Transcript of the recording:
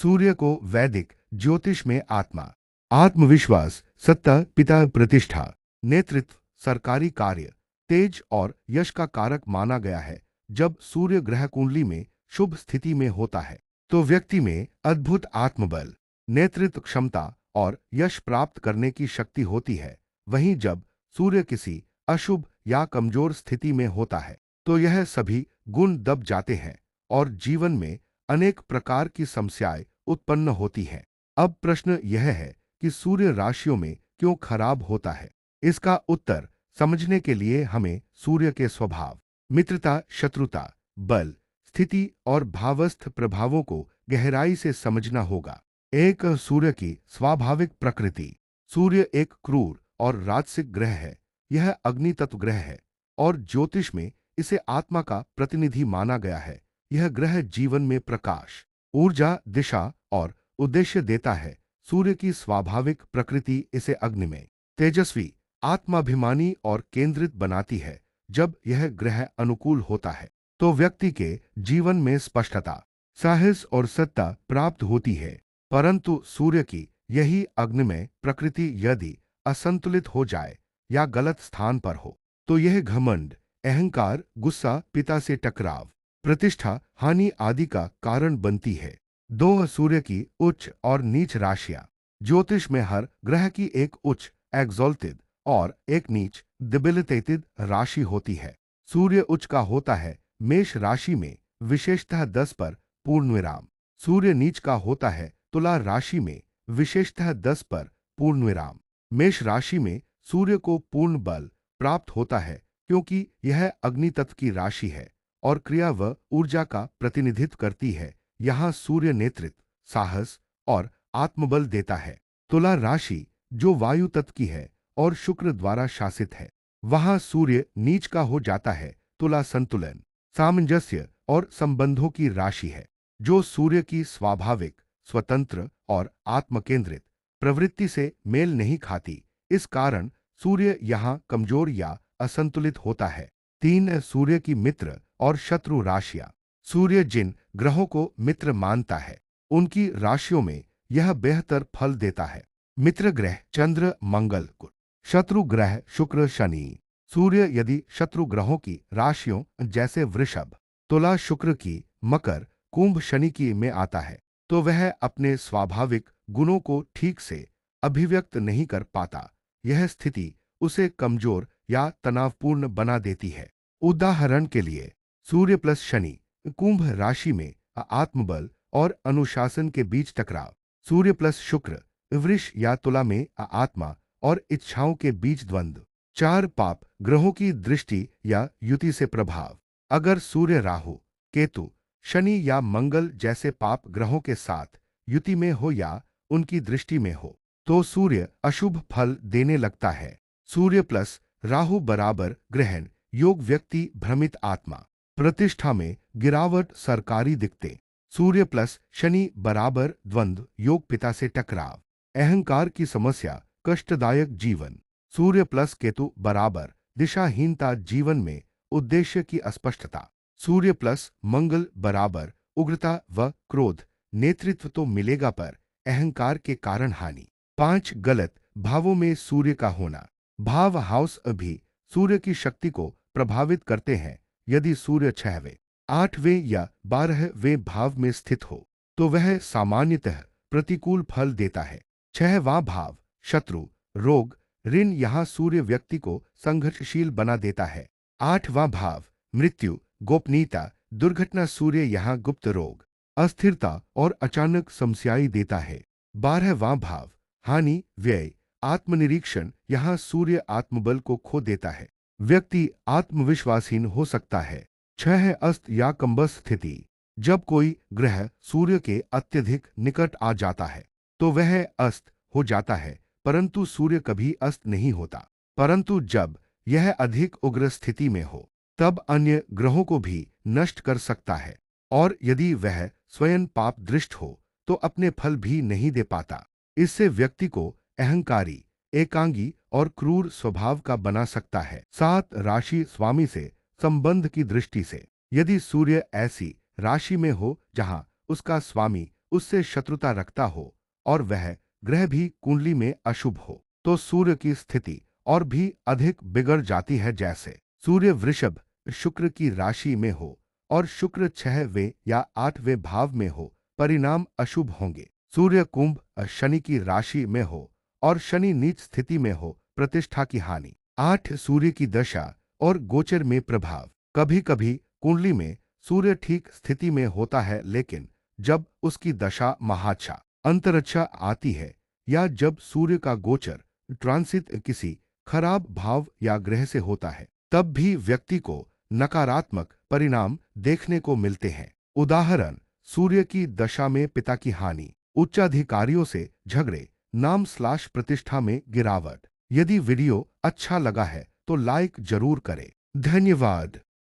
सूर्य को वैदिक ज्योतिष में आत्मा, आत्मविश्वास, सत्ता, पिता, प्रतिष्ठा, नेतृत्व, सरकारी कार्य, तेज और यश का कारक माना गया है। जब सूर्य ग्रह कुंडली में शुभ स्थिति में होता है तो व्यक्ति में अद्भुत आत्मबल, नेतृत्व क्षमता और यश प्राप्त करने की शक्ति होती है। वहीं जब सूर्य किसी अशुभ या कमजोर स्थिति में होता है तो यह सभी गुण दब जाते हैं और जीवन में अनेक प्रकार की समस्याएं उत्पन्न होती हैं। अब प्रश्न यह है कि सूर्य राशियों में क्यों खराब होता है। इसका उत्तर समझने के लिए हमें सूर्य के स्वभाव, मित्रता, शत्रुता, बल, स्थिति और भावस्थ प्रभावों को गहराई से समझना होगा। एक, सूर्य की स्वाभाविक प्रकृति। सूर्य एक क्रूर और राजसिक ग्रह है। यह अग्नि तत्व ग्रह है और ज्योतिष में इसे आत्मा का प्रतिनिधि माना गया है। यह ग्रह जीवन में प्रकाश, ऊर्जा, दिशा और उद्देश्य देता है। सूर्य की स्वाभाविक प्रकृति इसे अग्नि में तेजस्वी, आत्माभिमानी और केंद्रित बनाती है। जब यह ग्रह अनुकूल होता है तो व्यक्ति के जीवन में स्पष्टता, साहस और सत्ता प्राप्त होती है। परंतु सूर्य की यही अग्निमय प्रकृति यदि असंतुलित हो जाए या गलत स्थान पर हो तो यह घमंड, अहंकार, गुस्सा, पिता से टकराव, प्रतिष्ठा हानि आदि का कारण बनती है। 2, सूर्य की उच्च और नीच राशियां। ज्योतिष में हर ग्रह की एक उच्च एक्सॉल्टेड और एक नीच डिबिलिटेटेड राशि होती है। सूर्य उच्च का होता है मेष राशि में, विशेषतः 10 पर पूर्ण विराम। सूर्य नीच का होता है तुला राशि में, विशेषतः 10 पर पूर्ण विराम। मेष राशि में सूर्य को पूर्ण बल प्राप्त होता है क्योंकि यह अग्नि तत्व की राशि है और क्रिया व ऊर्जा का प्रतिनिधित्व करती है। यहाँ सूर्य नेतृत्व, साहस और आत्मबल देता है। तुला राशि जो वायु तत्व की है और शुक्र द्वारा शासित है, वहां सूर्य नीच का हो जाता है। तुला संतुलन, सामंजस्य और संबंधों की राशि है जो सूर्य की स्वाभाविक, स्वतंत्र और आत्मकेंद्रित प्रवृत्ति से मेल नहीं खाती। इस कारण सूर्य यहाँ कमजोर या असंतुलित होता है। 3, सूर्य की मित्र और शत्रु राशियां। सूर्य जिन ग्रहों को मित्र मानता है उनकी राशियों में यह बेहतर फल देता है। मित्र ग्रह चंद्र, मंगल, शत्रु ग्रह शुक्र, शनि। सूर्य यदि शत्रु ग्रहों की राशियों जैसे वृषभ, तुला शुक्र की, मकर, कुंभ शनि की में आता है तो वह अपने स्वाभाविक गुणों को ठीक से अभिव्यक्त नहीं कर पाता। यह स्थिति उसे कमजोर या तनावपूर्ण बना देती है। उदाहरण के लिए सूर्य प्लस शनि कुंभ राशि में आत्मबल और अनुशासन के बीच टकराव, सूर्य प्लस शुक्र वृष या तुला में आत्मा और इच्छाओं के बीच द्वंद्व। 4, पाप ग्रहों की दृष्टि या युति से प्रभाव। अगर सूर्य, राहु, केतु, शनि या मंगल जैसे पाप ग्रहों के साथ युति में हो या उनकी दृष्टि में हो तो सूर्य अशुभ फल देने लगता है। सूर्य प्लस राहु बराबर ग्रहण योग, व्यक्ति भ्रमित आत्मा, प्रतिष्ठा में गिरावट, सरकारी दिक्कतें। सूर्य प्लस शनि बराबर द्वंद्व योग, पिता से टकराव, अहंकार की समस्या, कष्टदायक जीवन। सूर्य प्लस केतु बराबर दिशाहीनता, जीवन में उद्देश्य की अस्पष्टता। सूर्य प्लस मंगल बराबर उग्रता व क्रोध, नेतृत्व तो मिलेगा पर अहंकार के कारण हानि। 5, गलत भावों में सूर्य का होना। भाव हाउस भी सूर्य की शक्ति को प्रभावित करते हैं। यदि सूर्य 6वें, 8वें या 12वें भाव में स्थित हो तो वह सामान्यतः प्रतिकूल फल देता है। 6वां भाव शत्रु, रोग, ऋण, यहाँ सूर्य व्यक्ति को संघर्षशील बना देता है। 8वां भाव मृत्यु, गोपनीयता, दुर्घटना, सूर्य यहाँ गुप्त रोग, अस्थिरता और अचानक समस्याएं देता है। 12वां भाव हानि, व्यय, आत्मनिरीक्षण, यहाँ सूर्य आत्मबल को खो देता है। व्यक्ति आत्मविश्वासहीन हो सकता है। 6, अस्त या कम्बस स्थिति। जब कोई ग्रह सूर्य के अत्यधिक निकट आ जाता है तो वह अस्त हो जाता है, परंतु सूर्य कभी अस्त नहीं होता। परंतु जब यह अधिक उग्र स्थिति में हो तब अन्य ग्रहों को भी नष्ट कर सकता है और यदि वह स्वयं पाप दृष्ट हो तो अपने फल भी नहीं दे पाता। इससे व्यक्ति को अहंकारी, एकांगी और क्रूर स्वभाव का बना सकता है। 7, राशि स्वामी से संबंध की दृष्टि से। यदि सूर्य ऐसी राशि में हो जहां उसका स्वामी उससे शत्रुता रखता हो और वह ग्रह भी कुंडली में अशुभ हो तो सूर्य की स्थिति और भी अधिक बिगड़ जाती है। जैसे सूर्य वृषभ शुक्र की राशि में हो और शुक्र 6वें या 8वें भाव में हो, परिणाम अशुभ होंगे। सूर्य कुंभ शनि की राशि में हो और शनि नीच स्थिति में हो, प्रतिष्ठा की हानि। 8 सूर्य की दशा और गोचर में प्रभाव। कभी कभी कुंडली में सूर्य ठीक स्थिति में होता है, लेकिन जब उसकी दशा महादशा अंतरच्छा आती है या जब सूर्य का गोचर ट्रांसिट किसी खराब भाव या ग्रह से होता है, तब भी व्यक्ति को नकारात्मक परिणाम देखने को मिलते हैं। उदाहरण, सूर्य की दशा में पिता की हानि, उच्चाधिकारियों से झगड़े, नाम/प्रतिष्ठा में गिरावट। यदि वीडियो अच्छा लगा है तो लाइक जरूर करें। धन्यवाद।